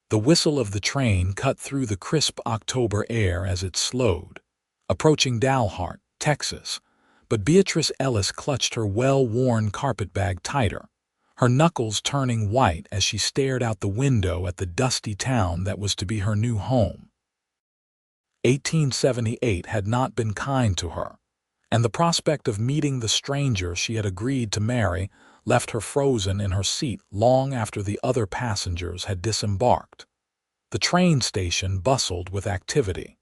The whistle of the train cut through the crisp October air as it slowed, approaching Dalhart, Texas, but Beatrice Ellis clutched her well-worn carpetbag tighter, her knuckles turning white as she stared out the window at the dusty town that was to be her new home. 1878 had not been kind to her, and the prospect of meeting the stranger she had agreed to marry left her frozen in her seat long after the other passengers had disembarked. The train station bustled with activity.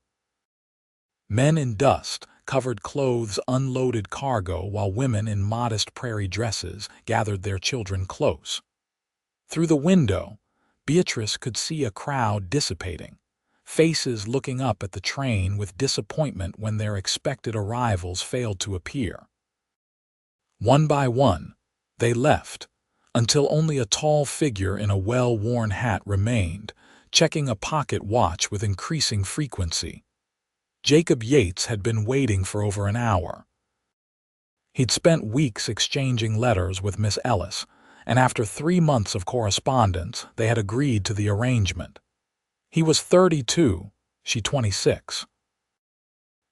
Men in dust-covered clothes unloaded cargo while women in modest prairie dresses gathered their children close. Through the window, Beatrice could see a crowd dissipating, faces looking up at the train with disappointment when their expected arrivals failed to appear. One by one, they left, until only a tall figure in a well-worn hat remained, checking a pocket watch with increasing frequency. Jacob Yates had been waiting for over an hour. He'd spent weeks exchanging letters with Miss Ellis, and after 3 months of correspondence, they had agreed to the arrangement. He was 32, she 26.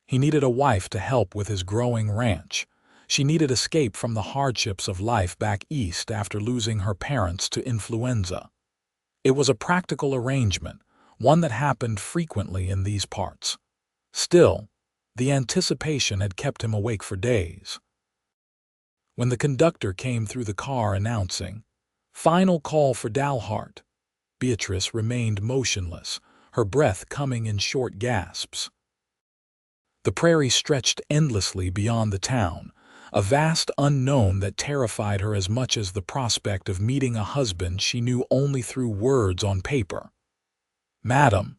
He needed a wife to help with his growing ranch. She needed escape from the hardships of life back east after losing her parents to influenza. It was a practical arrangement, one that happened frequently in these parts. Still, the anticipation had kept him awake for days. When the conductor came through the car announcing, "Final call for Dalhart," Beatrice remained motionless, her breath coming in short gasps. The prairie stretched endlessly beyond the town, a vast unknown that terrified her as much as the prospect of meeting a husband she knew only through words on paper. "Madam,"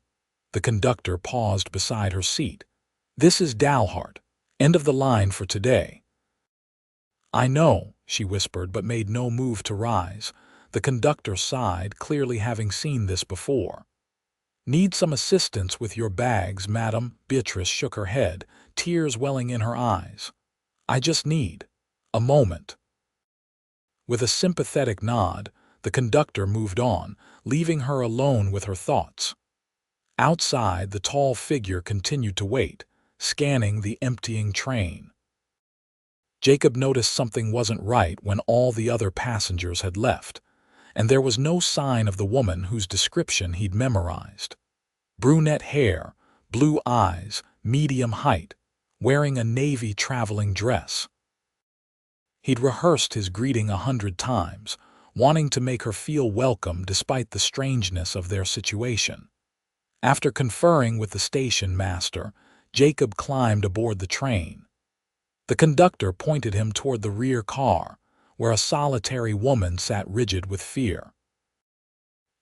the conductor paused beside her seat. "This is Dalhart. End of the line for today." "I know," she whispered, but made no move to rise. The conductor sighed, clearly having seen this before. "Need some assistance with your bags, madam?" Beatrice shook her head, tears welling in her eyes. "I just need a moment." With a sympathetic nod, the conductor moved on, leaving her alone with her thoughts. Outside, the tall figure continued to wait, scanning the emptying train. Jacob noticed something wasn't right when all the other passengers had left, and there was no sign of the woman whose description he'd memorized. Brunette hair, blue eyes, medium height, wearing a navy traveling dress. He'd rehearsed his greeting 100 times, wanting to make her feel welcome despite the strangeness of their situation. After conferring with the station master, Jacob climbed aboard the train. The conductor pointed him toward the rear car, where a solitary woman sat rigid with fear.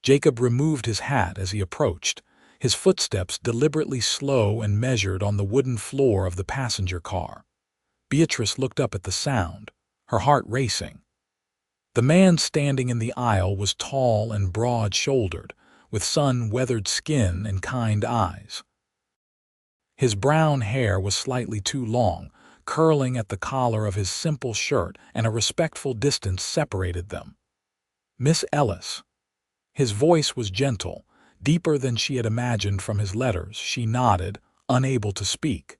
Jacob removed his hat as he approached, his footsteps deliberately slow and measured on the wooden floor of the passenger car. Beatrice looked up at the sound, her heart racing. The man standing in the aisle was tall and broad-shouldered, with sun-weathered skin and kind eyes. His brown hair was slightly too long, curling at the collar of his simple shirt, and a respectful distance separated them. "Miss Ellis." His voice was gentle, deeper than she had imagined from his letters. She nodded, unable to speak.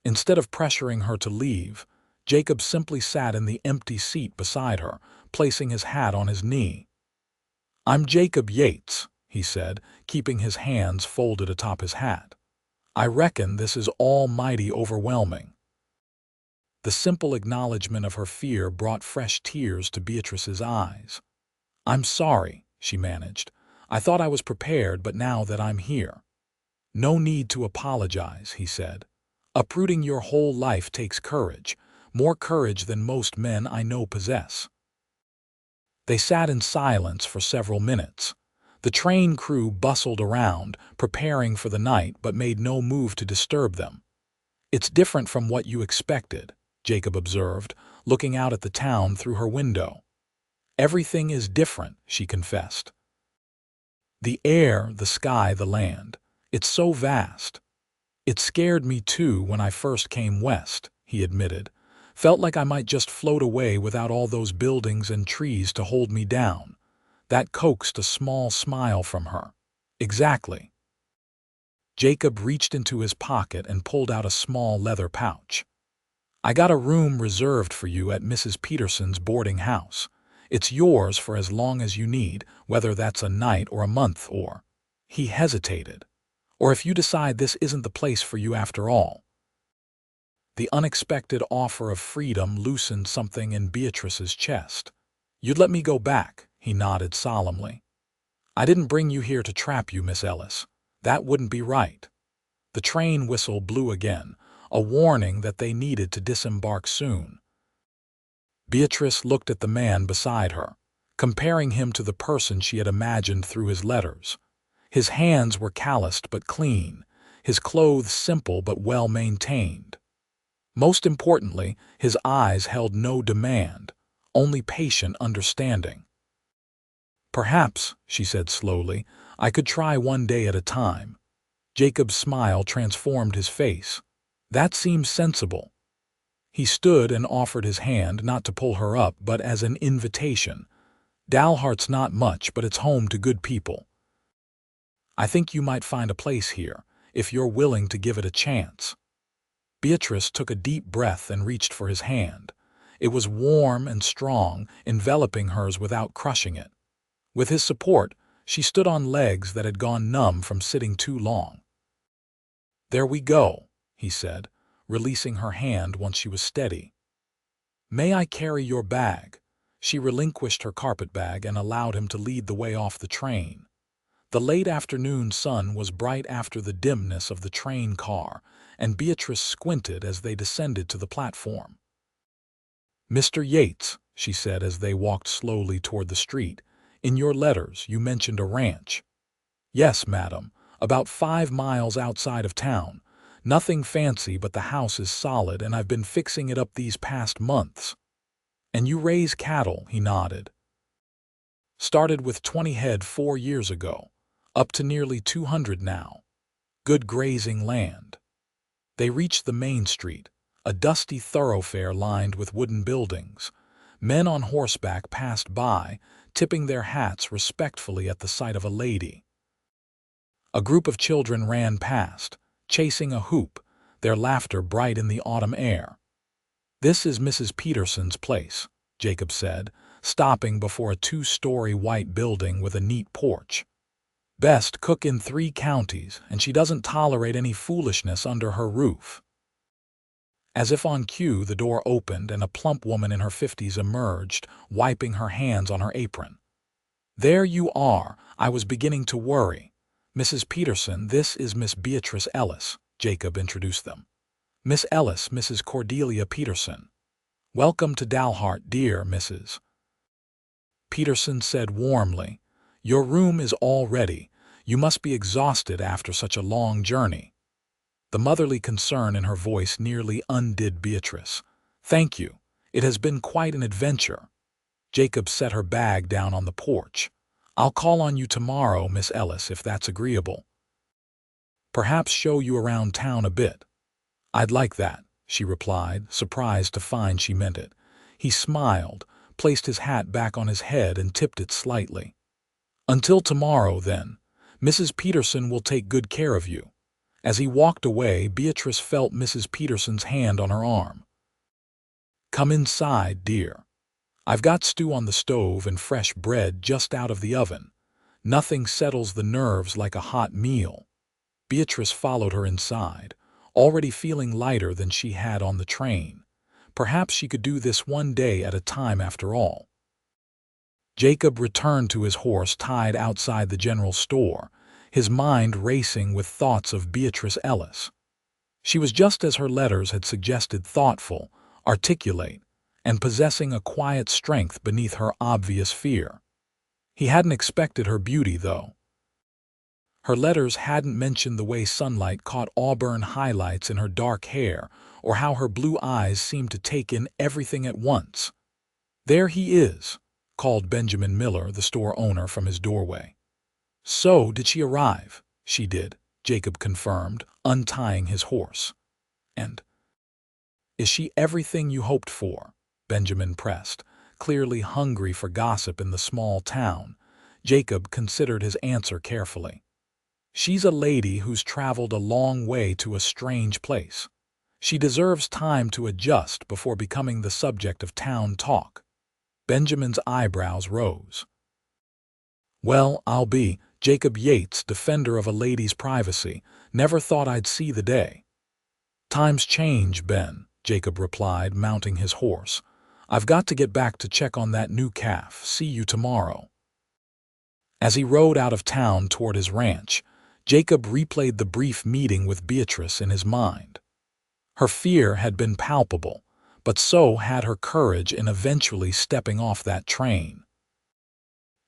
Instead of pressuring her to leave, Jacob simply sat in the empty seat beside her, placing his hat on his knee. "I'm Jacob Yates," he said, keeping his hands folded atop his hat. "I reckon this is almighty overwhelming." The simple acknowledgement of her fear brought fresh tears to Beatrice's eyes. "I'm sorry," she managed. "I thought I was prepared, but now that I'm here." "No need to apologize," he said. "Uprooting your whole life takes courage, more courage than most men I know possess." They sat in silence for several minutes. The train crew bustled around, preparing for the night, but made no move to disturb them. "It's different from what you expected," Jacob observed, looking out at the town through her window. "Everything is different," she confessed. "The air, the sky, the land. It's so vast." "It scared me too when I first came west," he admitted. "Felt like I might just float away without all those buildings and trees to hold me down. That coaxed a small smile from her. Exactly. Jacob reached into his pocket and pulled out a small leather pouch. I got a room reserved for you at Mrs. Peterson's boarding house. It's yours for as long as you need, whether that's a night or a month or— He hesitated. Or if you decide this isn't the place for you after all. The unexpected offer of freedom loosened something in Beatrice's chest. You'd let me go back, he nodded solemnly. I didn't bring you here to trap you, Miss Ellis. That wouldn't be right. The train whistle blew again, a warning that they needed to disembark soon. Beatrice looked at the man beside her, comparing him to the person she had imagined through his letters. His hands were calloused but clean, his clothes simple but well-maintained. Most importantly, his eyes held no demand, only patient understanding. Perhaps, she said slowly, I could try one day at a time. Jacob's smile transformed his face. That seems sensible. He stood and offered his hand, not to pull her up, but as an invitation. Dalhart's not much, but it's home to good people. I think you might find a place here, if you're willing to give it a chance. Beatrice took a deep breath and reached for his hand. It was warm and strong, enveloping hers without crushing it. With his support, she stood on legs that had gone numb from sitting too long. There we go, he said, releasing her hand once she was steady. May I carry your bag? She relinquished her carpetbag and allowed him to lead the way off the train. The late afternoon sun was bright after the dimness of the train car, and Beatrice squinted as they descended to the platform. Mr. Yates, she said as they walked slowly toward the street, in your letters you mentioned a ranch. Yes, madam, about 5 miles outside of town. Nothing fancy, but the house is solid and I've been fixing it up these past months. And you raise cattle, he nodded. Started with 20 head 4 years ago, up to nearly 200 now. Good grazing land. They reached the main street, a dusty thoroughfare lined with wooden buildings. Men on horseback passed by, tipping their hats respectfully at the sight of a lady. A group of children ran past, chasing a hoop, their laughter bright in the autumn air. This is Mrs. Peterson's place, Jacob said, stopping before a 2-story white building with a neat porch. Best cook in 3 counties, and she doesn't tolerate any foolishness under her roof. As if on cue, the door opened and a plump woman in her 50s emerged, wiping her hands on her apron. There you are, I was beginning to worry. Mrs. Peterson, this is Miss Beatrice Ellis, Jacob introduced them. Miss Ellis, Mrs. Cordelia Peterson. Welcome to Dalhart, dear Mrs. Peterson said warmly. Your room is all ready. You must be exhausted after such a long journey. The motherly concern in her voice nearly undid Beatrice. Thank you. It has been quite an adventure. Jacob set her bag down on the porch. I'll call on you tomorrow, Miss Ellis, if that's agreeable. Perhaps show you around town a bit. I'd like that, she replied, surprised to find she meant it. He smiled, placed his hat back on his head and tipped it slightly. Until tomorrow, then. Mrs. Peterson will take good care of you. As he walked away, Beatrice felt Mrs. Peterson's hand on her arm. Come inside, dear. I've got stew on the stove and fresh bread just out of the oven. Nothing settles the nerves like a hot meal. Beatrice followed her inside, already feeling lighter than she had on the train. Perhaps she could do this one day at a time after all. Jacob returned to his horse tied outside the general store, his mind racing with thoughts of Beatrice Ellis. She was just as her letters had suggested, thoughtful, articulate, and possessing a quiet strength beneath her obvious fear. He hadn't expected her beauty, though. Her letters hadn't mentioned the way sunlight caught auburn highlights in her dark hair, or how her blue eyes seemed to take in everything at once. There he is, called Benjamin Miller, the store owner, from his doorway. So, did she arrive? She did, Jacob confirmed, untying his horse. And is she everything you hoped for? Benjamin pressed, clearly hungry for gossip in the small town. Jacob considered his answer carefully. She's a lady who's traveled a long way to a strange place. She deserves time to adjust before becoming the subject of town talk. Benjamin's eyebrows rose. Well, I'll be Jacob Yates, defender of a lady's privacy. Never thought I'd see the day. Times change, Ben, Jacob replied, mounting his horse. I've got to get back to check on that new calf. See you tomorrow. As he rode out of town toward his ranch, Jacob replayed the brief meeting with Beatrice in his mind. Her fear had been palpable, but so had her courage in eventually stepping off that train.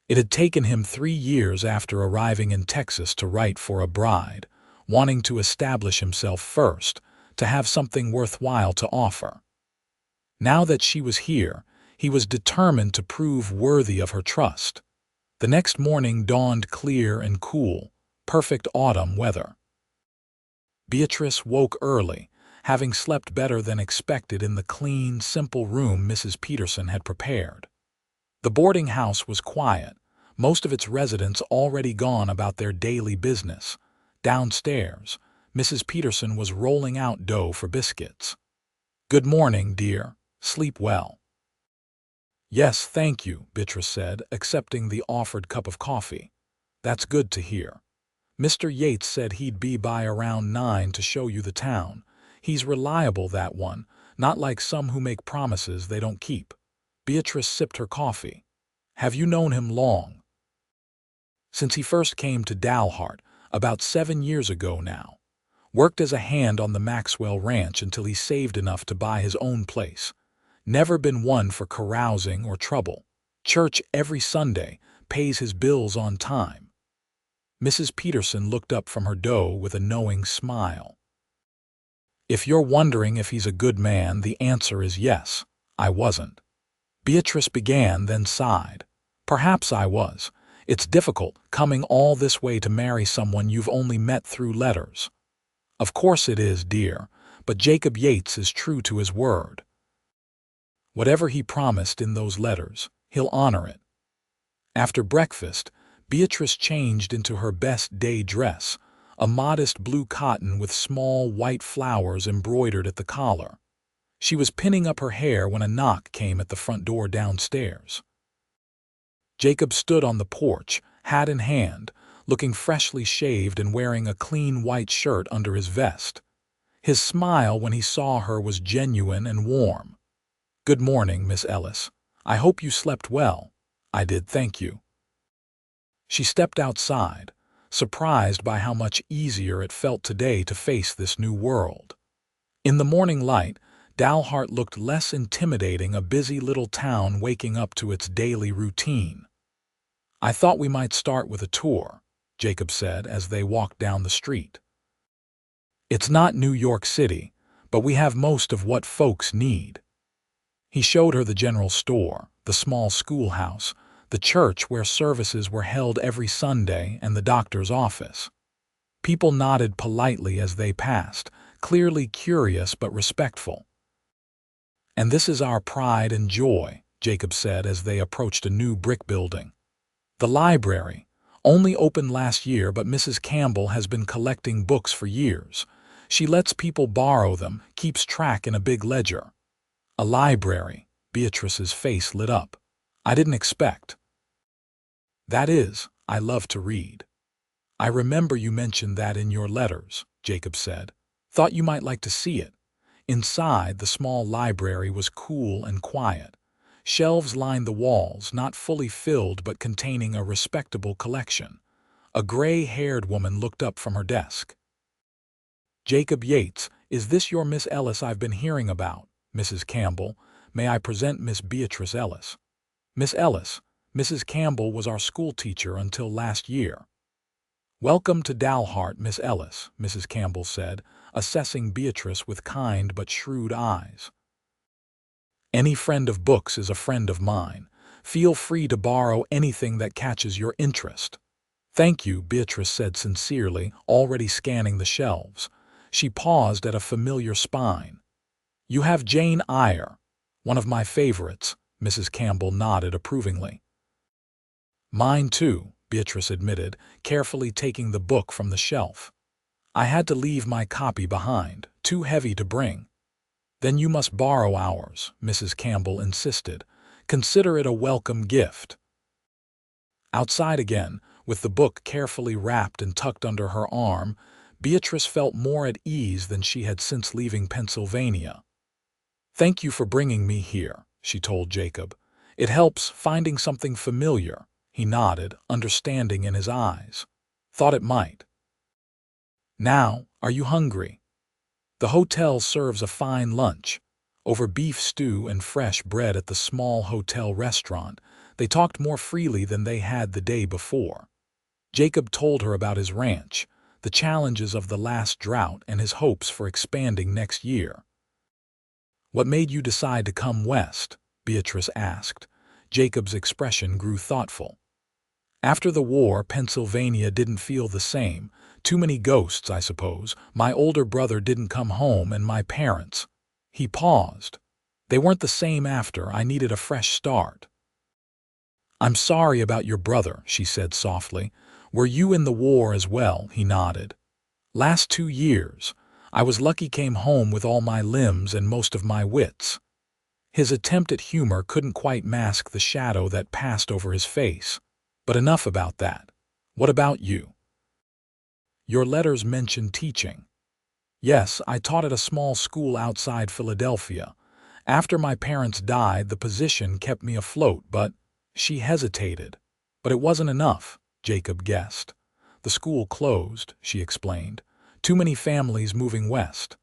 It had taken him 3 years after arriving in Texas to write for a bride, wanting to establish himself first, to have something worthwhile to offer. Now that she was here, he was determined to prove worthy of her trust. The next morning dawned clear and cool, perfect autumn weather. Beatrice woke early, having slept better than expected in the clean, simple room Mrs. Peterson had prepared. The boarding house was quiet, most of its residents already gone about their daily business. Downstairs, Mrs. Peterson was rolling out dough for biscuits. "Good morning, dear. Sleep well." "Yes, thank you," Beatrice said, accepting the offered cup of coffee. "That's good to hear. Mr. Yates said he'd be by around 9 to show you the town. He's reliable, that one, not like some who make promises they don't keep." Beatrice sipped her coffee. "Have you known him long?" "Since he first came to Dalhart, about 7 years ago now. Worked as a hand on the Maxwell Ranch until he saved enough to buy his own place. Never been one for carousing or trouble. Church every Sunday, pays his bills on time." Mrs. Peterson looked up from her dough with a knowing smile. "If you're wondering if he's a good man, the answer is yes. I wasn't." Beatrice began, then sighed. "Perhaps I was. It's difficult, coming all this way to marry someone you've only met through letters." "Of course it is, dear, but Jacob Yates is true to his word. Whatever he promised in those letters, he'll honor it." After breakfast, Beatrice changed into her best day dress, a modest blue cotton with small white flowers embroidered at the collar. She was pinning up her hair when a knock came at the front door downstairs. Jacob stood on the porch, hat in hand, looking freshly shaved and wearing a clean white shirt under his vest. His smile when he saw her was genuine and warm. "Good morning, Miss Ellis. I hope you slept well." "I did, thank you." She stepped outside, surprised by how much easier it felt today to face this new world. In the morning light, Dalhart looked less intimidating, a busy little town waking up to its daily routine. "I thought we might start with a tour," Jacob said as they walked down the street. "It's not New York City, but we have most of what folks need." He showed her the general store, the small schoolhouse, the church where services were held every Sunday, and the doctor's office. People nodded politely as they passed, clearly curious but respectful. "And this is our pride and joy," Jacob said as they approached a new brick building. "The library, only opened last year, but Mrs. Campbell has been collecting books for years. She lets people borrow them, keeps track in a big ledger." "A library," Beatrice's face lit up. "I didn't expect." "That is, I love to read." "I remember you mentioned that in your letters," Jacob said. "Thought you might like to see it." Inside, the small library was cool and quiet. Shelves lined the walls, not fully filled but containing a respectable collection. A gray-haired woman looked up from her desk. "Jacob Yates, is this your Miss Ellis I've been hearing about?" "Mrs. Campbell, may I present Miss Beatrice Ellis?" "Miss Ellis, Mrs. Campbell was our school teacher until last year." "Welcome to Dalhart, Miss Ellis," Mrs. Campbell said, assessing Beatrice with kind but shrewd eyes. "Any friend of books is a friend of mine. Feel free to borrow anything that catches your interest." "Thank you," Beatrice said sincerely, already scanning the shelves. She paused at a familiar spine. "You have Jane Eyre, one of my favorites," Mrs. Campbell nodded approvingly. Mine too, Beatrice admitted, carefully taking the book from the shelf. I had to leave my copy behind, too heavy to bring. Then you must borrow ours, Mrs. Campbell insisted. Consider it a welcome gift. Outside again, with the book carefully wrapped and tucked under her arm, Beatrice felt more at ease than she had since leaving Pennsylvania. "Thank you for bringing me here," she told Jacob. "It helps finding something familiar." He nodded, understanding in his eyes. "Thought it might. Now, are you hungry?" The hotel serves a fine lunch. Over beef stew and fresh bread at the small hotel restaurant, they talked more freely than they had the day before. Jacob told her about his ranch, the challenges of the last drought, and his hopes for expanding next year. "What made you decide to come west?" Beatrice asked. Jacob's expression grew thoughtful. "After the war, Pennsylvania didn't feel the same. Too many ghosts, I suppose. My older brother didn't come home, and my parents—" He paused. "They weren't the same after. I needed a fresh start." "I'm sorry about your brother," she said softly. "Were you in the war as well?" He nodded. "Last 2 years. I was lucky, came home with all my limbs and most of my wits." His attempt at humor couldn't quite mask the shadow that passed over his face. "But enough about that. What about you?" "Your letters mention teaching." "Yes, I taught at a small school outside Philadelphia. After my parents died, the position kept me afloat, but—" She hesitated. "But it wasn't enough," Jacob guessed. "The school closed," she explained. "Too many families moving west."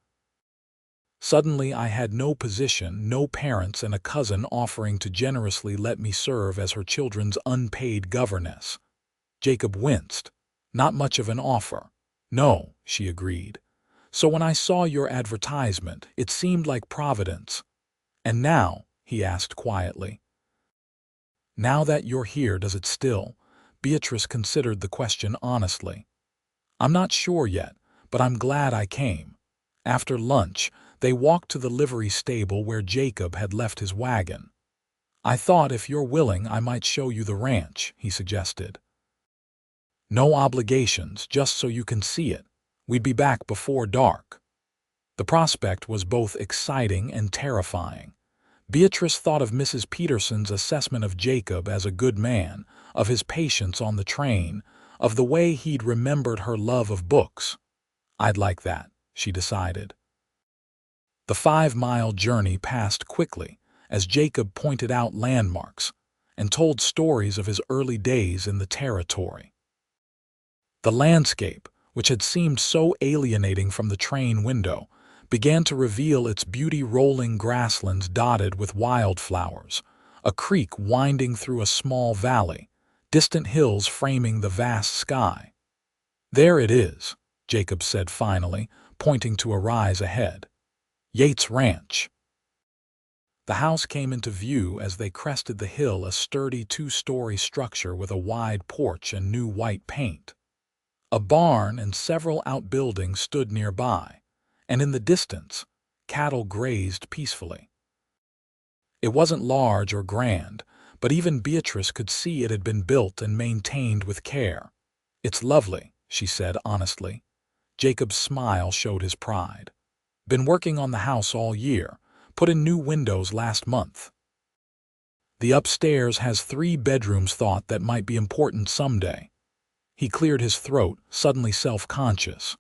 "Suddenly I had no position, no parents, and a cousin offering to generously let me serve as her children's unpaid governess." Jacob winced. "Not much of an offer." "No," she agreed. "So when I saw your advertisement, it seemed like Providence." "And now?" he asked quietly. "Now that you're here, does it still?" Beatrice considered the question honestly. "I'm not sure yet, but I'm glad I came." After lunch, they walked to the livery stable where Jacob had left his wagon. "I thought if you're willing I might show you the ranch," he suggested. "No obligations, just so you can see it. We'd be back before dark." The prospect was both exciting and terrifying. Beatrice thought of Mrs. Peterson's assessment of Jacob as a good man, of his patience on the train, of the way he'd remembered her love of books. "I'd like that," she decided. The 5-mile journey passed quickly as Jacob pointed out landmarks and told stories of his early days in the territory. The landscape, which had seemed so alienating from the train window, began to reveal its beauty: rolling grasslands dotted with wildflowers, a creek winding through a small valley, distant hills framing the vast sky. "There it is," Jacob said finally, pointing to a rise ahead. "Yates Ranch." The house came into view as they crested the hill, a sturdy 2-story structure with a wide porch and new white paint. A barn and several outbuildings stood nearby, and in the distance, cattle grazed peacefully. It wasn't large or grand, but even Beatrice could see it had been built and maintained with care. "It's lovely," she said honestly. Jacob's smile showed his pride. "Been working on the house all year. Put in new windows last month. The upstairs has 3 bedrooms. Thought that might be important someday." He cleared his throat, suddenly self-conscious.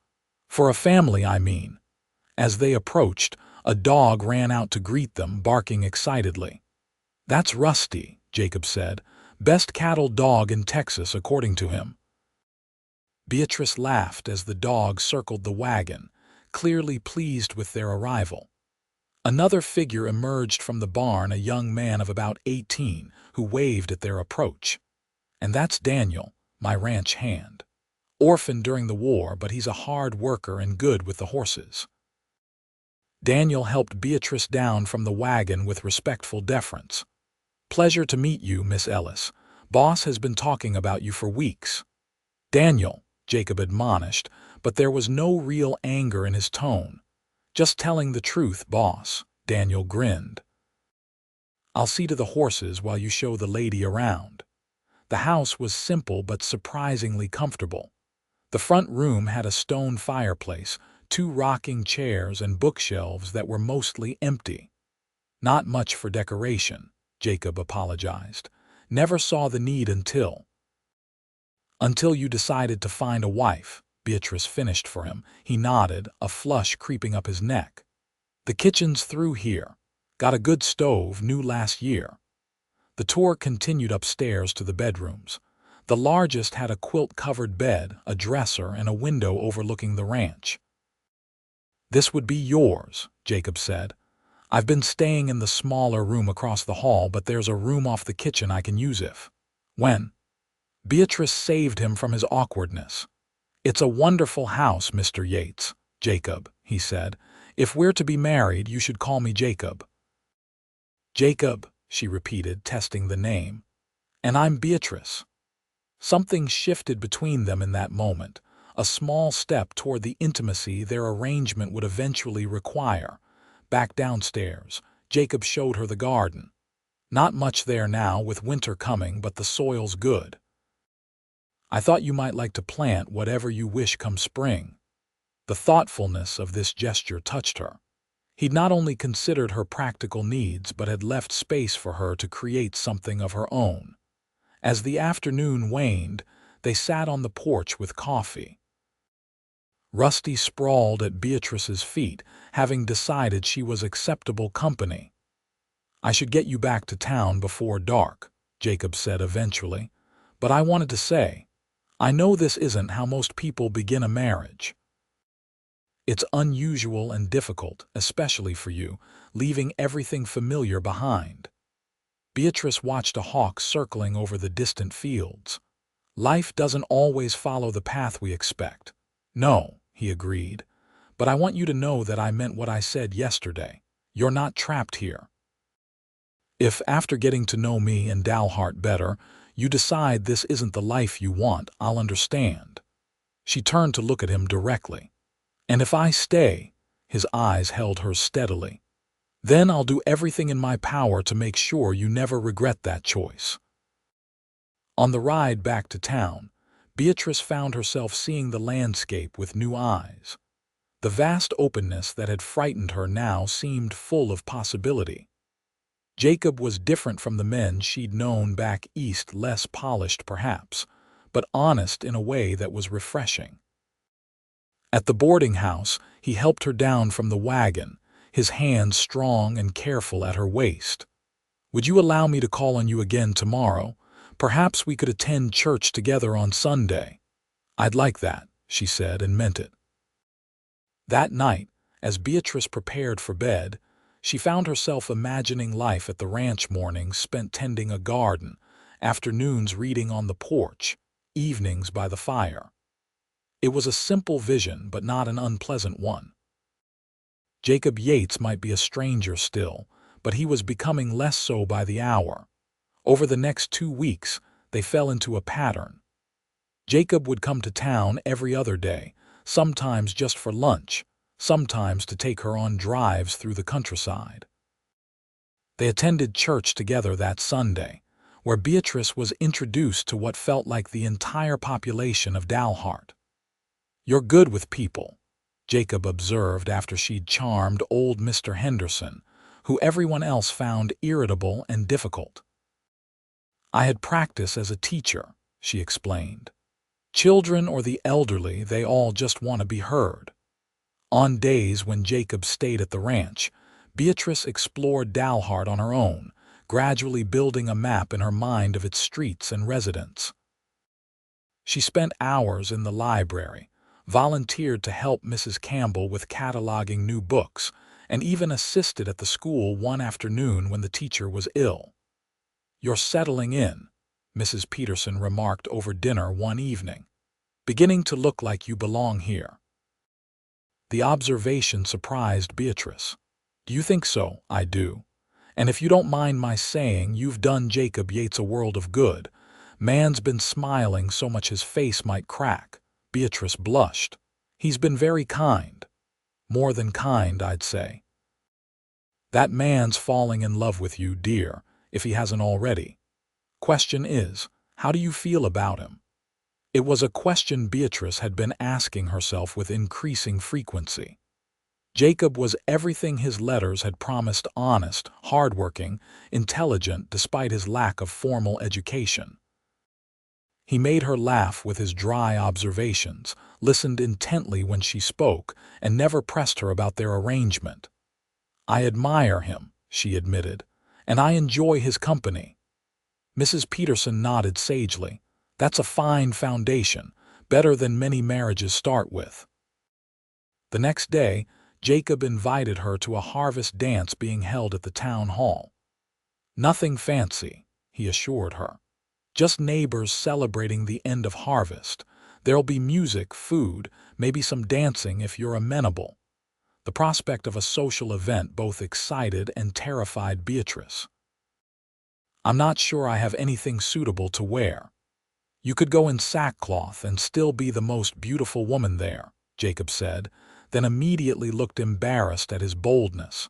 "For a family, I mean." As they approached, a dog ran out to greet them, barking excitedly. "That's Rusty," Jacob said. "Best cattle dog in Texas, according to him." Beatrice laughed as the dog circled the wagon, clearly pleased with their arrival. Another figure emerged from the barn, a young man of about 18, who waved at their approach. "And that's Daniel, my ranch hand. Orphaned during the war, but he's a hard worker and good with the horses." Daniel helped Beatrice down from the wagon with respectful deference. "Pleasure to meet you, Miss Ellis. Boss has been talking about you for weeks." "Daniel," Jacob admonished, but there was no real anger in his tone. "Just telling the truth, boss," Daniel grinned. "I'll see to the horses while you show the lady around." The house was simple but surprisingly comfortable. The front room had a stone fireplace, two rocking chairs, and bookshelves that were mostly empty. "Not much for decoration," Jacob apologized. "Never saw the need until you decided to find a wife," Beatrice finished for him. He nodded, a flush creeping up his neck. "The kitchen's through here. Got a good stove, new last year." The tour continued upstairs to the bedrooms. The largest had a quilt-covered bed, a dresser, and a window overlooking the ranch. "This would be yours," Jacob said. "I've been staying in the smaller room across the hall, but there's a room off the kitchen I can use if when." Beatrice saved him from his awkwardness. "It's a wonderful house, Mr. Yates." "Jacob," he said. "If we're to be married, you should call me Jacob." "Jacob," she repeated, testing the name. "And I'm Beatrice." Something shifted between them in that moment, a small step toward the intimacy their arrangement would eventually require. Back downstairs, Jacob showed her the garden. "Not much there now with winter coming, but the soil's good. I thought you might like to plant whatever you wish come spring." The thoughtfulness of this gesture touched her. He'd not only considered her practical needs, but had left space for her to create something of her own. As the afternoon waned, they sat on the porch with coffee. Rusty sprawled at Beatrice's feet, having decided she was acceptable company. "I should get you back to town before dark," Jacob said eventually. "But I wanted to say, I know this isn't how most people begin a marriage. It's unusual and difficult, especially for you, leaving everything familiar behind." Beatrice watched a hawk circling over the distant fields. "Life doesn't always follow the path we expect." "No," he agreed. "But I want you to know that I meant what I said yesterday. You're not trapped here. If, after getting to know me and Dalhart better, you decide this isn't the life you want, I'll understand." She turned to look at him directly. "And if I stay," his eyes held hers steadily, "then I'll do everything in my power to make sure you never regret that choice." On the ride back to town, Beatrice found herself seeing the landscape with new eyes. The vast openness that had frightened her now seemed full of possibility. Jacob was different from the men she'd known back east, less polished perhaps, but honest in a way that was refreshing. At the boarding house, he helped her down from the wagon, his hand strong and careful at her waist. "Would you allow me to call on you again tomorrow? Perhaps we could attend church together on Sunday." "I'd like that," she said, and meant it. That night, as Beatrice prepared for bed, she found herself imagining life at the ranch, mornings spent tending a garden, afternoons reading on the porch, evenings by the fire. It was a simple vision, but not an unpleasant one. Jacob Yates might be a stranger still, but he was becoming less so by the hour. Over the next 2 weeks, they fell into a pattern. Jacob would come to town every other day, sometimes just for lunch, sometimes to take her on drives through the countryside. They attended church together that Sunday, where Beatrice was introduced to what felt like the entire population of Dalhart. "You're good with people," Jacob observed after she'd charmed old Mr. Henderson, who everyone else found irritable and difficult. "I had practice as a teacher," she explained. "Children or the elderly, they all just want to be heard." On days when Jacob stayed at the ranch, Beatrice explored Dalhart on her own, gradually building a map in her mind of its streets and residents. She spent hours in the library, volunteered to help Mrs. Campbell with cataloging new books, and even assisted at the school one afternoon when the teacher was ill. "You're settling in," Mrs. Peterson remarked over dinner one evening. "Beginning to look like you belong here." The observation surprised Beatrice. "Do you think so?" "I do. And if you don't mind my saying, you've done Jacob Yates a world of good. Man's been smiling so much his face might crack." Beatrice blushed. "He's been very kind. More than kind, I'd say." "That man's falling in love with you, dear, if he hasn't already. Question is, How do you feel about him?" It was a question Beatrice had been asking herself with increasing frequency. Jacob was everything his letters had promised: honest, hardworking, intelligent despite his lack of formal education. He made her laugh with his dry observations, listened intently when she spoke, and never pressed her about their arrangement. "I admire him," she admitted, "and I enjoy his company." Mrs. Peterson nodded sagely. "That's a fine foundation, better than many marriages start with." The next day, Jacob invited her to a harvest dance being held at the town hall. "Nothing fancy," he assured her. "Just neighbors celebrating the end of harvest. There'll be music, food, maybe some dancing if you're amenable." The prospect of a social event both excited and terrified Beatrice. "I'm not sure I have anything suitable to wear." "You could go in sackcloth and still be the most beautiful woman there," Jacob said, then immediately looked embarrassed at his boldness.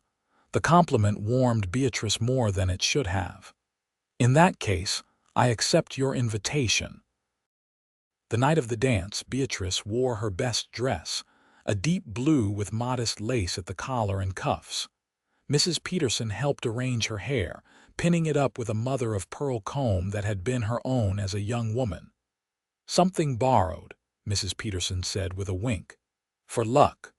The compliment warmed Beatrice more than it should have. "In that case, I accept your invitation." The night of the dance, Beatrice wore her best dress, a deep blue with modest lace at the collar and cuffs. Mrs. Peterson helped arrange her hair, pinning it up with a mother-of-pearl comb that had been her own as a young woman. "Something borrowed," Mrs. Peterson said with a wink. "For luck."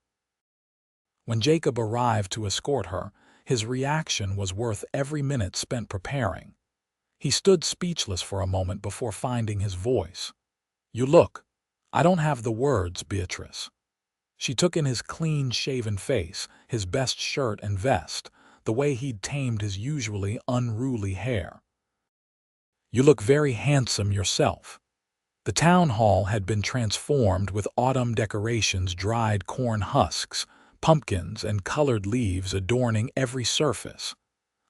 When Jacob arrived to escort her, his reaction was worth every minute spent preparing. He stood speechless for a moment before finding his voice. "You look—" "I don't have the words, Beatrice." She took in his clean-shaven face, his best shirt and vest, the way he'd tamed his usually unruly hair. "You look very handsome yourself." The town hall had been transformed with autumn decorations, dried corn husks, pumpkins, and colored leaves adorning every surface.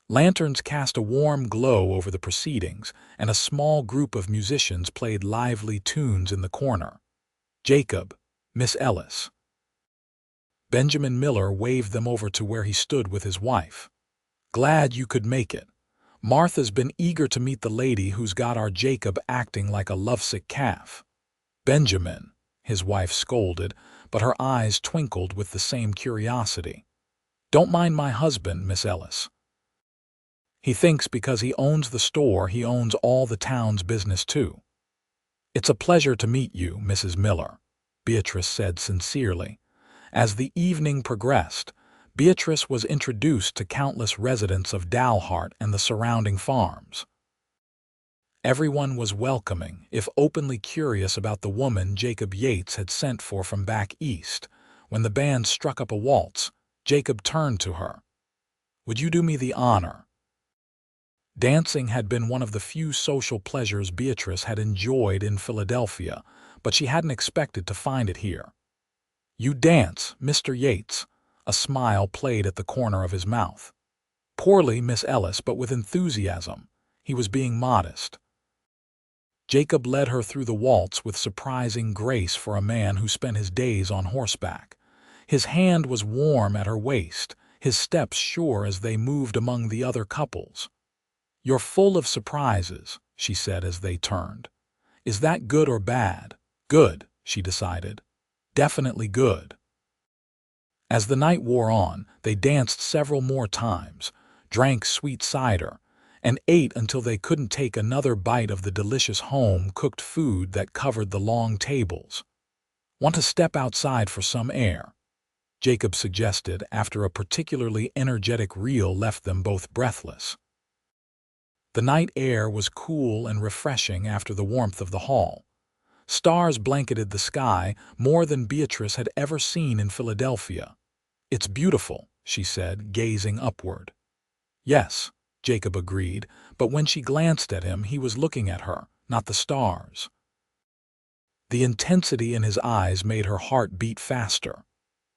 Lanterns cast a warm glow over the proceedings, and a small group of musicians played lively tunes in the corner. "Jacob, Miss Ellis." Benjamin Miller waved them over to where he stood with his wife. "Glad you could make it. Martha's been eager to meet the lady who's got our Jacob acting like a lovesick calf." "Benjamin," his wife scolded, but her eyes twinkled with the same curiosity. "Don't mind my husband, Miss Ellis. He thinks because he owns the store he owns all the town's business too." "It's a pleasure to meet you, Mrs. Miller," Beatrice said sincerely. As the evening progressed, Beatrice was introduced to countless residents of Dalhart and the surrounding farms. Everyone was welcoming, if openly curious about the woman Jacob Yates had sent for from back east. When the band struck up a waltz, Jacob turned to her. "Would you do me the honor?" Dancing had been one of the few social pleasures Beatrice had enjoyed in Philadelphia, but she hadn't expected to find it here. "You dance, Mr. Yates." A smile played at the corner of his mouth. "Poorly, Miss Ellis, but with enthusiasm." He was being modest. Jacob led her through the waltz with surprising grace for a man who spent his days on horseback. His hand was warm at her waist, his steps sure as they moved among the other couples. "You're full of surprises," she said as they turned. "Is that good or bad?" "Good," she decided. "Definitely good." As the night wore on, they danced several more times, drank sweet cider, and ate until they couldn't take another bite of the delicious home-cooked food that covered the long tables. "Want to step outside for some air?" Jacob suggested after a particularly energetic reel left them both breathless. The night air was cool and refreshing after the warmth of the hall. Stars blanketed the sky more than Beatrice had ever seen in Philadelphia. "It's beautiful," she said, gazing upward. "Yes," Jacob agreed, but when she glanced at him, he was looking at her, not the stars. The intensity in his eyes made her heart beat faster.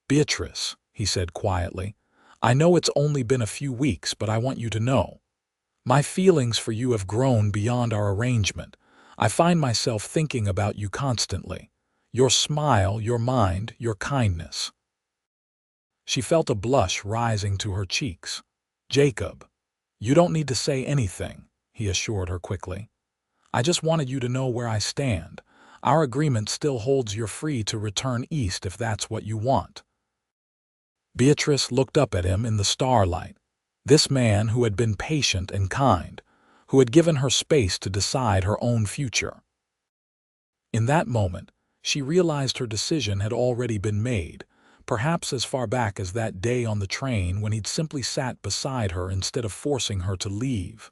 "Beatrice," he said quietly, "I know it's only been a few weeks, but I want you to know. My feelings for you have grown beyond our arrangement. I find myself thinking about you constantly. Your smile, your mind, your kindness." She felt a blush rising to her cheeks. "Jacob, you don't need to say anything," he assured her quickly. I just wanted you to know where I stand. Our agreement still holds you're free to return east if that's what you want." Beatrice looked up at him in the starlight. This man who had been patient and kind, who had given her space to decide her own future. In that moment, she realized her decision had already been made, perhaps as far back as that day on the train when he'd simply sat beside her instead of forcing her to leave.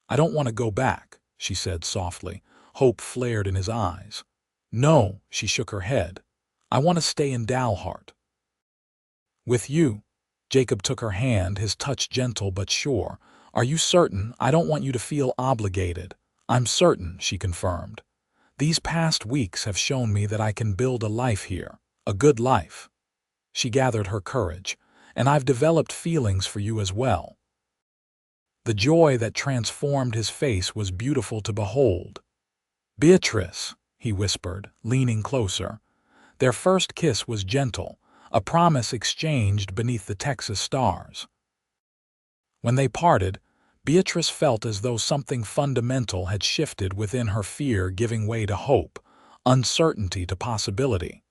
"I don't want to go back," she said softly. Hope flared in his eyes. "No," she shook her head. "I want to stay in Dalhart." "With you?" Jacob took her hand, his touch gentle but sure. "Are you certain? I don't want you to feel obligated." "I'm certain," she confirmed. "These past weeks have shown me that I can build a life here, a good life." She gathered her courage. "And I've developed feelings for you as well." The joy that transformed his face was beautiful to behold. "Beatrice," he whispered, leaning closer. Their first kiss was gentle, a promise exchanged beneath the Texas stars. When they parted, Beatrice felt as though something fundamental had shifted within her, fear giving way to hope, uncertainty to possibility.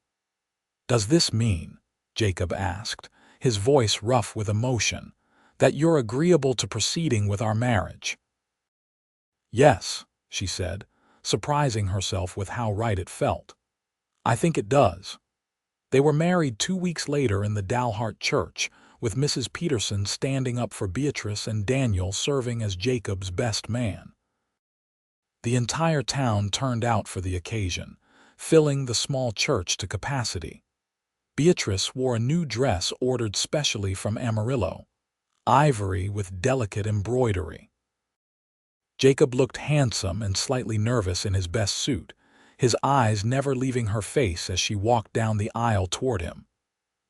"Does this mean," Jacob asked, his voice rough with emotion, "that you're agreeable to proceeding with our marriage?" "Yes," she said, surprising herself with how right it felt. "I think it does." They were married 2 weeks later in the Dalhart church, with Mrs. Peterson standing up for Beatrice and Daniel serving as Jacob's best man. The entire town turned out for the occasion, filling the small church to capacity. Beatrice wore a new dress ordered specially from Amarillo, ivory with delicate embroidery. Jacob looked handsome and slightly nervous in his best suit, his eyes never leaving her face as she walked down the aisle toward him.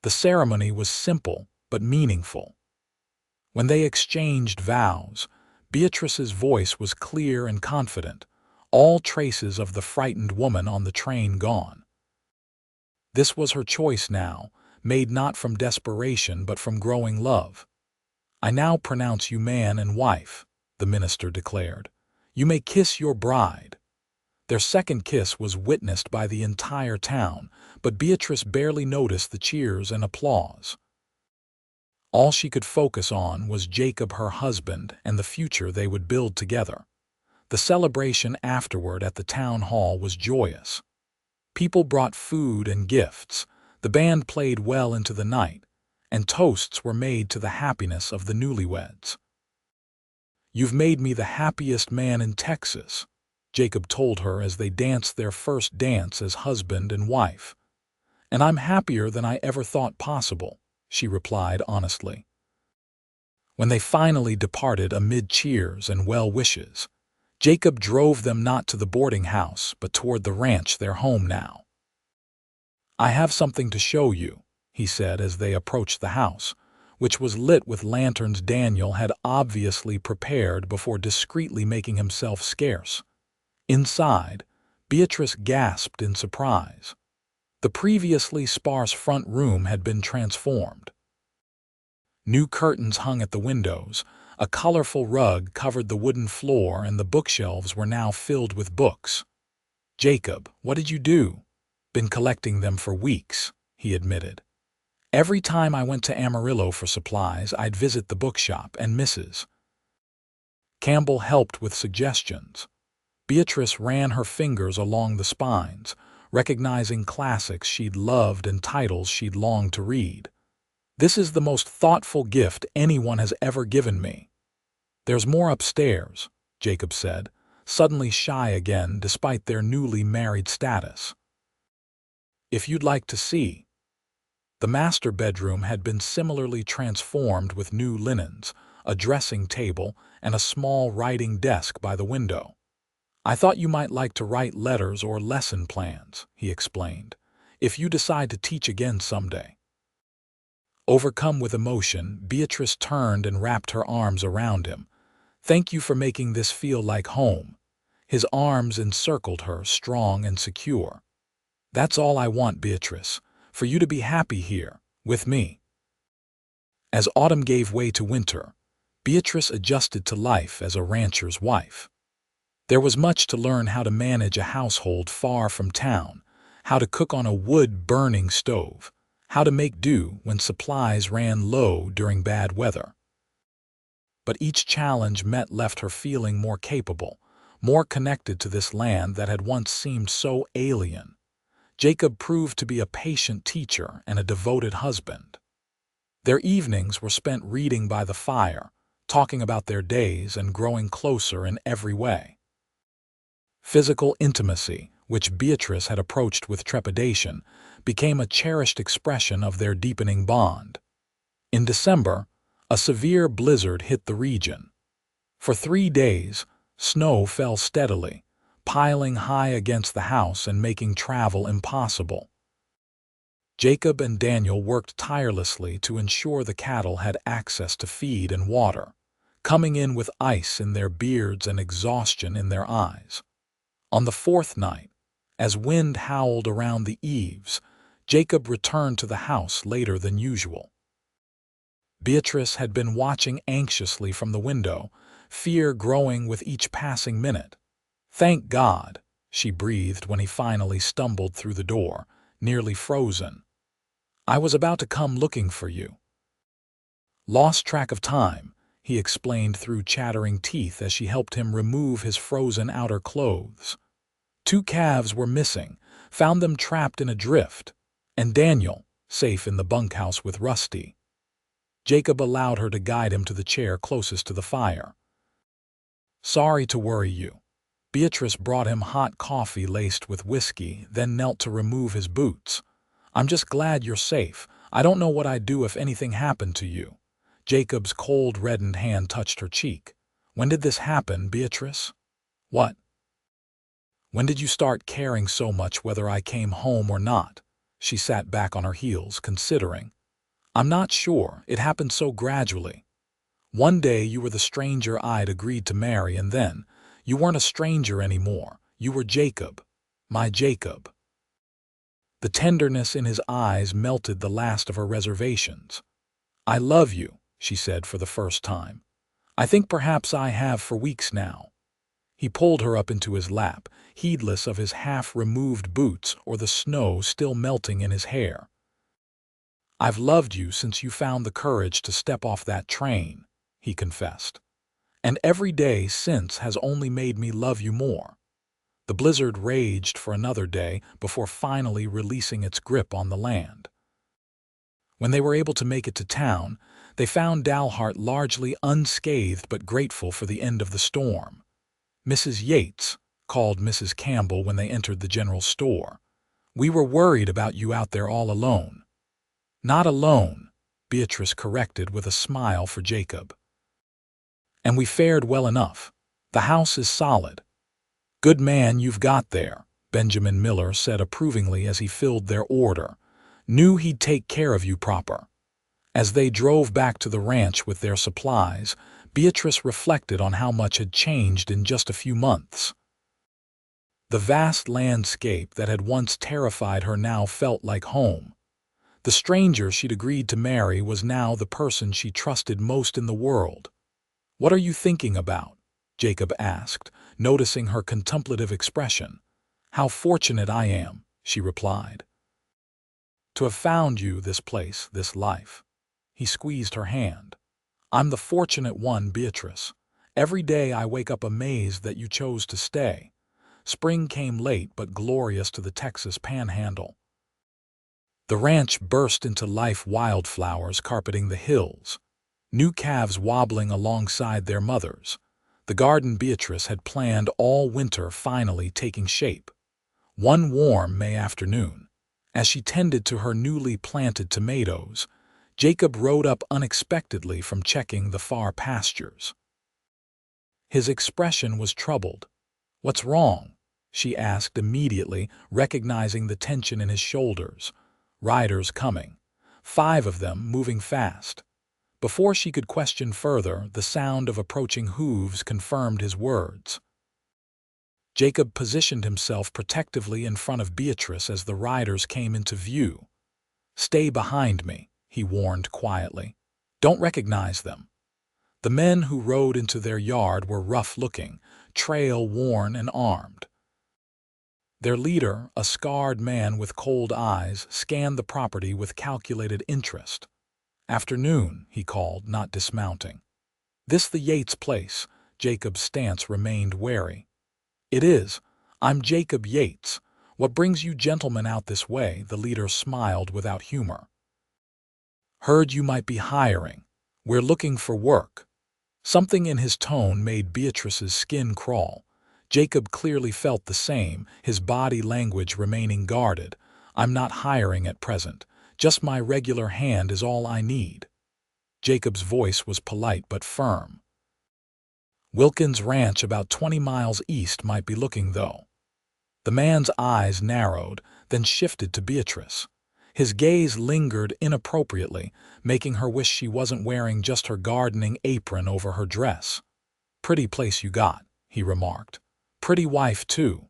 The ceremony was simple but meaningful. When they exchanged vows, Beatrice's voice was clear and confident, all traces of the frightened woman on the train gone. This was her choice now, made not from desperation but from growing love. "I now pronounce you man and wife," the minister declared. "You may kiss your bride." Their second kiss was witnessed by the entire town, but Beatrice barely noticed the cheers and applause. All she could focus on was Jacob, her husband, and the future they would build together. The celebration afterward at the town hall was joyous. People brought food and gifts, the band played well into the night, and toasts were made to the happiness of the newlyweds. "You've made me the happiest man in Texas," Jacob told her as they danced their first dance as husband and wife. "And I'm happier than I ever thought possible," she replied honestly. When they finally departed amid cheers and well wishes, Jacob drove them not to the boarding house but toward the ranch, their home now. "I have something to show you," he said as they approached the house, which was lit with lanterns Daniel had obviously prepared before discreetly making himself scarce. Inside, Beatrice gasped in surprise. The previously sparse front room had been transformed. New curtains hung at the windows, a colorful rug covered the wooden floor, and the bookshelves were now filled with books. "Jacob, what did you do?" "Been collecting them for weeks," he admitted. "Every time I went to Amarillo for supplies, I'd visit the bookshop, and Mrs. Campbell helped with suggestions." Beatrice ran her fingers along the spines, recognizing classics she'd loved and titles she'd longed to read. "This is the most thoughtful gift anyone has ever given me." "There's more upstairs," Jacob said, suddenly shy again despite their newly married status. "If you'd like to see." The master bedroom had been similarly transformed with new linens, a dressing table, and a small writing desk by the window. "I thought you might like to write letters or lesson plans," he explained, "if you decide to teach again someday." Overcome with emotion, Beatrice turned and wrapped her arms around him. "Thank you for making this feel like home." His arms encircled her, strong and secure. "That's all I want, Beatrice, for you to be happy here, with me." As autumn gave way to winter, Beatrice adjusted to life as a rancher's wife. There was much to learn: how to manage a household far from town, how to cook on a wood-burning stove, how to make do when supplies ran low during bad weather. But each challenge met left her feeling more capable, more connected to this land that had once seemed so alien. Jacob proved to be a patient teacher and a devoted husband. Their evenings were spent reading by the fire, talking about their days and growing closer in every way. Physical intimacy, which Beatrice had approached with trepidation, became a cherished expression of their deepening bond. In December, a severe blizzard hit the region. For 3 days, snow fell steadily, piling high against the house and making travel impossible. Jacob and Daniel worked tirelessly to ensure the cattle had access to feed and water, coming in with ice in their beards and exhaustion in their eyes. On the 4th night, as wind howled around the eaves, Jacob returned to the house later than usual. Beatrice had been watching anxiously from the window, fear growing with each passing minute. "Thank God," she breathed when he finally stumbled through the door, nearly frozen. "I was about to come looking for you." "Lost track of time," he explained through chattering teeth as she helped him remove his frozen outer clothes. 2 calves were missing, found them trapped in a drift, and Daniel, safe in the bunkhouse with Rusty. Jacob allowed her to guide him to the chair closest to the fire. "Sorry to worry you." Beatrice brought him hot coffee laced with whiskey, then knelt to remove his boots. "I'm just glad you're safe. I don't know what I'd do if anything happened to you." Jacob's cold, reddened hand touched her cheek. "When did this happen, Beatrice?" "What?" "When did you start caring so much whether I came home or not?" She sat back on her heels, considering. "I'm not sure. It happened so gradually. One day you were the stranger I'd agreed to marry, and then you weren't a stranger anymore. You were Jacob. My Jacob." The tenderness in his eyes melted the last of her reservations. "I love you," she said for the first time. "I think perhaps I have for weeks now." He pulled her up into his lap, heedless of his half-removed boots or the snow still melting in his hair. "I've loved you since you found the courage to step off that train," he confessed. "And every day since has only made me love you more." The blizzard raged for another day before finally releasing its grip on the land. When they were able to make it to town, they found Dalhart largely unscathed but grateful for the end of the storm. "Mrs. Yates," called Mrs. Campbell when they entered the general store. "We were worried about you out there all alone." "Not alone," Beatrice corrected with a smile for Jacob. "And we fared well enough. The house is solid." "Good man you've got there," Benjamin Miller said approvingly as he filled their order. "Knew he'd take care of you proper." As they drove back to the ranch with their supplies, Beatrice reflected on how much had changed in just a few months. The vast landscape that had once terrified her now felt like home. The stranger she'd agreed to marry was now the person she trusted most in the world. "What are you thinking about?" Jacob asked, noticing her contemplative expression. "How fortunate I am," she replied. "To have found you, this place, this life." He squeezed her hand. "I'm the fortunate one, Beatrice. Every day I wake up amazed that you chose to stay." Spring came late but glorious to the Texas Panhandle. The ranch burst into life, wildflowers carpeting the hills, new calves wobbling alongside their mothers. The garden Beatrice had planned all winter finally taking shape. One warm May afternoon, as she tended to her newly planted tomatoes, Jacob rode up unexpectedly from checking the far pastures. His expression was troubled. "What's wrong?" she asked immediately, recognizing the tension in his shoulders. Riders coming, 5 of them moving fast. Before she could question further, the sound of approaching hooves confirmed his words. Jacob positioned himself protectively in front of Beatrice as the riders came into view. "Stay behind me," he warned quietly. "Don't recognize them." The men who rode into their yard were rough-looking, trail worn and armed. Their leader, a scarred man with cold eyes, scanned the property with calculated interest. "Afternoon," he called, not dismounting. "This the Yates place?" Jacob's stance remained wary. "It is. I'm Jacob Yates. What brings you gentlemen out this way?" The leader smiled without humor. "Heard you might be hiring. We're looking for work." Something in his tone made Beatrice's skin crawl. Jacob clearly felt the same, his body language remaining guarded. "I'm not hiring at present. Just my regular hand is all I need." Jacob's voice was polite but firm. "Wilkins Ranch about 20 miles east might be looking, though." The man's eyes narrowed, then shifted to Beatrice. His gaze lingered inappropriately, making her wish she wasn't wearing just her gardening apron over her dress. "Pretty place you got," he remarked. "Pretty wife, too."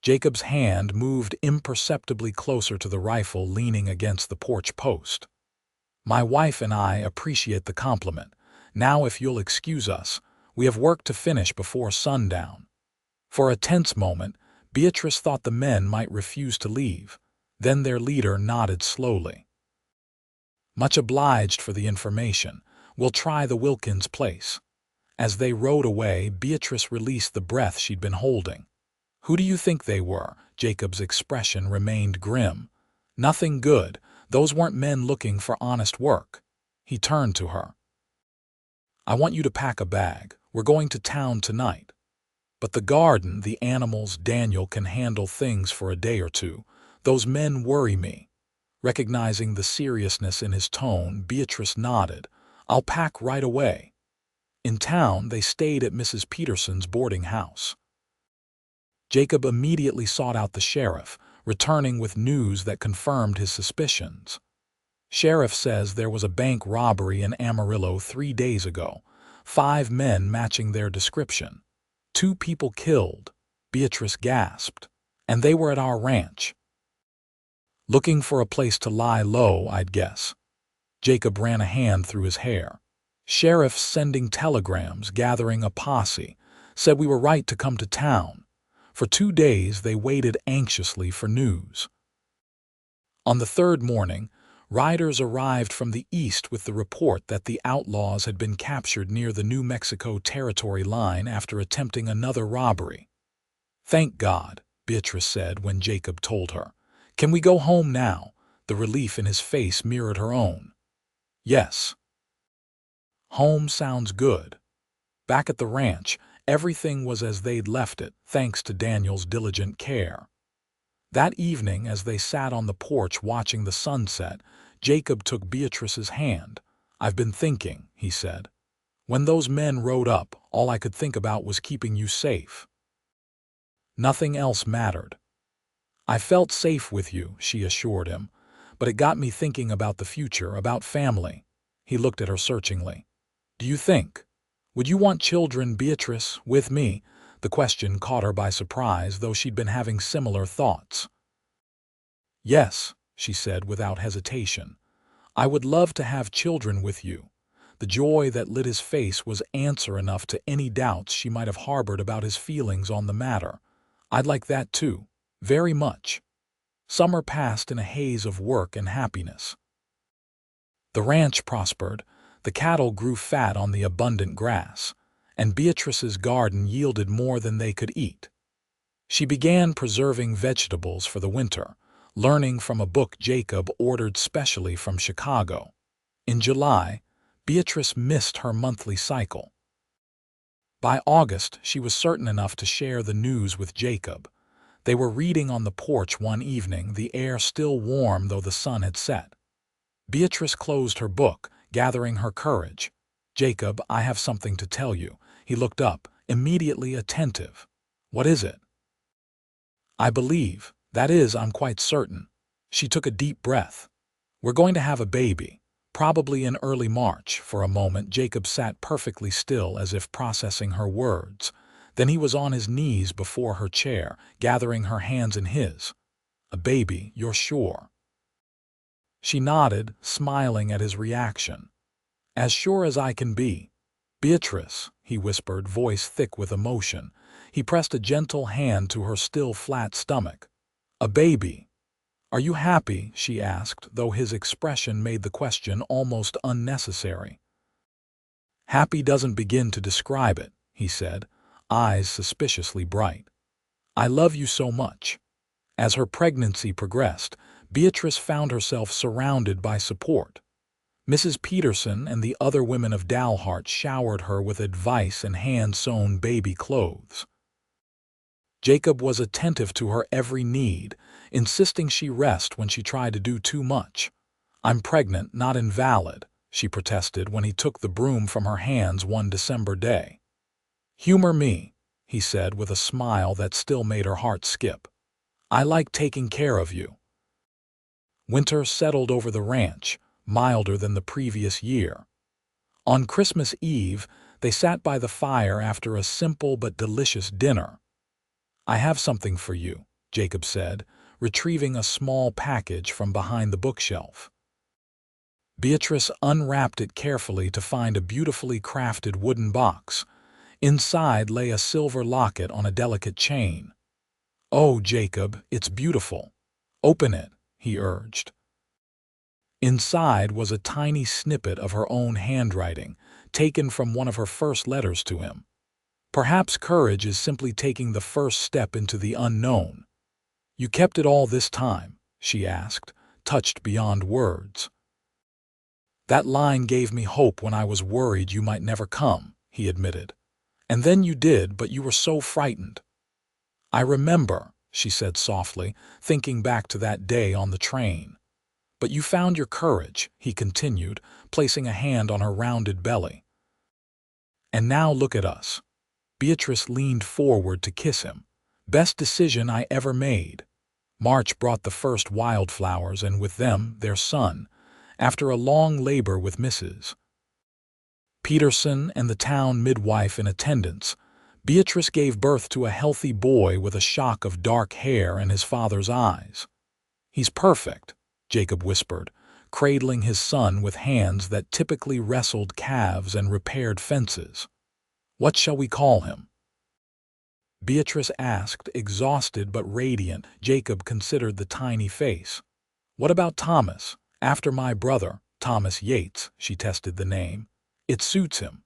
Jacob's hand moved imperceptibly closer to the rifle leaning against the porch post. "My wife and I appreciate the compliment. Now, if you'll excuse us, we have work to finish before sundown." For a tense moment, Beatrice thought the men might refuse to leave. Then their leader nodded slowly. "Much obliged for the information. We'll try the Wilkins place." As they rode away, Beatrice released the breath she'd been holding. "Who do you think they were?" Jacob's expression remained grim. "Nothing good. Those weren't men looking for honest work." He turned to her. "I want you to pack a bag. We're going to town tonight." "But the garden, the animals, Daniel can handle things for a day or two. Those men worry me." Recognizing the seriousness in his tone, Beatrice nodded. "I'll pack right away." In town, they stayed at Mrs. Peterson's boarding house. Jacob immediately sought out the sheriff, returning with news that confirmed his suspicions. "Sheriff says there was a bank robbery in Amarillo 3 days ago. 5 men matching their description. 2 people killed." Beatrice gasped. "And they were at our ranch." "Looking for a place to lie low, I'd guess." Jacob ran a hand through his hair. "Sheriff's sending telegrams, gathering a posse. Said we were right to come to town." For 2 days they waited anxiously for news. On the 3rd morning, riders arrived from the east with the report that the outlaws had been captured near the New Mexico territory line after attempting another robbery. "Thank God," Beatrice said when Jacob told her. "Can we go home now?" The relief in his face mirrored her own. "Yes." "Home sounds good." Back at the ranch, everything was as they'd left it, thanks to Daniel's diligent care. That evening, as they sat on the porch watching the sunset, Jacob took Beatrice's hand. "I've been thinking," he said. "When those men rode up, all I could think about was keeping you safe. Nothing else mattered." "I felt safe with you," she assured him, "but it got me thinking about the future, about family." He looked at her searchingly. "Do you think? Would you want children, Beatrice, with me?" The question caught her by surprise, though she'd been having similar thoughts. "Yes," she said without hesitation. "I would love to have children with you." The joy that lit his face was answer enough to any doubts she might have harbored about his feelings on the matter. "I'd like that too, very much." Summer passed in a haze of work and happiness. The ranch prospered, the cattle grew fat on the abundant grass, and Beatrice's garden yielded more than they could eat. She began preserving vegetables for the winter, learning from a book Jacob ordered specially from Chicago. In July, Beatrice missed her monthly cycle. By August, she was certain enough to share the news with Jacob. They were reading on the porch one evening, the air still warm though the sun had set. Beatrice closed her book, gathering her courage. "Jacob, I have something to tell you." He looked up, immediately attentive. "What is it?" "I believe, that is, I'm quite certain." She took a deep breath. "We're going to have a baby, probably in early March." For a moment, Jacob sat perfectly still as if processing her words. Then he was on his knees before her chair, gathering her hands in his. "A baby, you're sure?" She nodded, smiling at his reaction. "As sure as I can be." "Beatrice, he whispered, voice thick with emotion. He pressed a gentle hand to her still flat stomach. A baby. Are you happy? She asked, though his expression made the question almost unnecessary. Happy doesn't begin to describe it, he said, eyes suspiciously bright. I love you so much. As her pregnancy progressed, Beatrice found herself surrounded by support. Mrs. Peterson and the other women of Dalhart showered her with advice and hand-sewn baby clothes. Jacob was attentive to her every need, insisting she rest when she tried to do too much. I'm pregnant, not invalid, she protested when he took the broom from her hands one December day. Humor me, he said with a smile that still made her heart skip. I like taking care of you. Winter settled over the ranch, milder than the previous year. On Christmas Eve, they sat by the fire after a simple but delicious dinner. I have something for you, Jacob said, retrieving a small package from behind the bookshelf. Beatrice unwrapped it carefully to find a beautifully crafted wooden box. Inside lay a silver locket on a delicate chain. Oh, Jacob, it's beautiful. Open it, he urged. Inside was a tiny snippet of her own handwriting, taken from one of her first letters to him. Perhaps courage is simply taking the first step into the unknown. You kept it all this time, she asked, touched beyond words. That line gave me hope when I was worried you might never come, he admitted. And then you did, but you were so frightened. I remember, she said softly, thinking back to that day on the train. But you found your courage, he continued, placing a hand on her rounded belly. And now look at us. Beatrice leaned forward to kiss him. Best decision I ever made. March brought the first wildflowers and with them their son, after a long labor with Mrs. Peterson and the town midwife in attendance. Beatrice gave birth to a healthy boy with a shock of dark hair in his father's eyes. He's perfect, Jacob whispered, cradling his son with hands that typically wrestled calves and repaired fences. What shall we call him? Beatrice asked, exhausted but radiant. Jacob considered the tiny face. What about Thomas? After my brother, Thomas Yates, she tested the name. It suits him.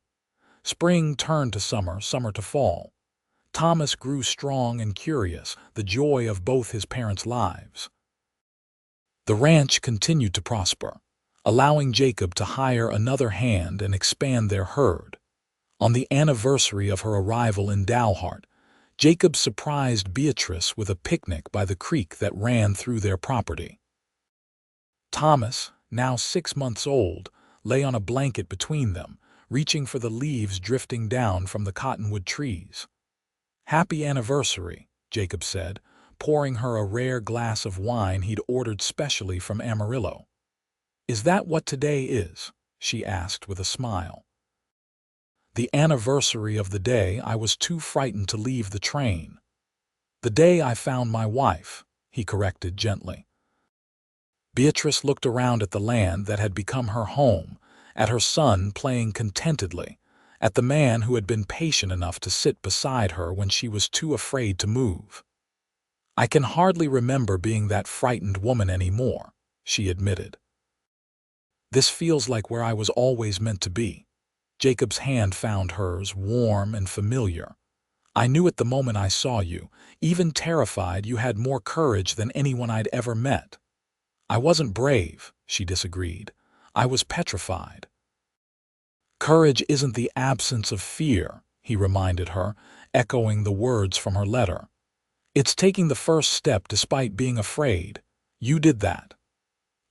Spring turned to summer, summer to fall. Thomas grew strong and curious, the joy of both his parents' lives. The ranch continued to prosper, allowing Jacob to hire another hand and expand their herd. On the anniversary of her arrival in Dalhart, Jacob surprised Beatrice with a picnic by the creek that ran through their property. Thomas, now 6 months old, lay on a blanket between them, reaching for the leaves drifting down from the cottonwood trees. Happy anniversary, Jacob said, pouring her a rare glass of wine he'd ordered specially from Amarillo. Is that what today is? She asked with a smile. The anniversary of the day I was too frightened to leave the train. The day I found my wife, he corrected gently. Beatrice looked around at the land that had become her home, at her son playing contentedly, at the man who had been patient enough to sit beside her when she was too afraid to move. I can hardly remember being that frightened woman anymore, she admitted. This feels like where I was always meant to be. Jacob's hand found hers, warm and familiar. I knew at the moment I saw you, even terrified, you had more courage than anyone I'd ever met. I wasn't brave, she disagreed. I was petrified. Courage isn't the absence of fear, he reminded her, echoing the words from her letter. It's taking the first step despite being afraid. You did that.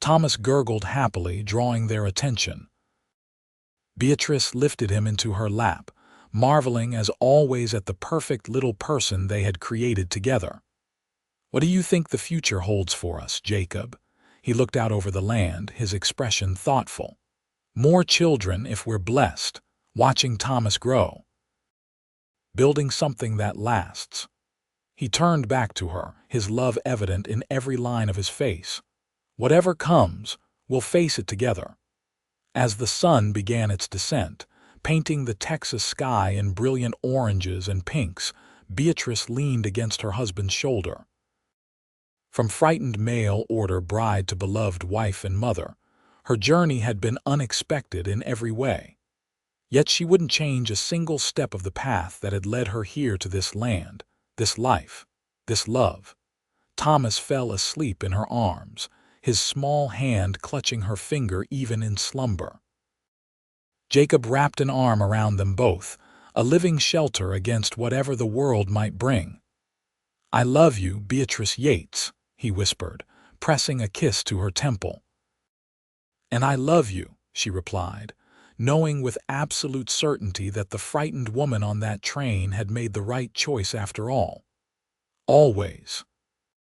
Thomas gurgled happily, drawing their attention. Beatrice lifted him into her lap, marveling as always at the perfect little person they had created together. What do you think the future holds for us, Jacob? He looked out over the land, his expression thoughtful. More children if we're blessed, watching Thomas grow. Building something that lasts. He turned back to her, his love evident in every line of his face. Whatever comes, we'll face it together. As the sun began its descent, Painting the Texas sky in brilliant oranges and pinks, Beatrice leaned against her husband's shoulder. From frightened mail-order bride to beloved wife and mother, her journey had been unexpected in every way. Yet she wouldn't change a single step of the path that had led her here to this land, this life, this love. Thomas fell asleep in her arms, his small hand clutching her finger even in slumber. Jacob wrapped an arm around them both, a living shelter against whatever the world might bring. "I love you, Beatrice Yates," he whispered, pressing a kiss to her temple. "And I love you," she replied, knowing with absolute certainty that the frightened woman on that train had made the right choice after all. Always.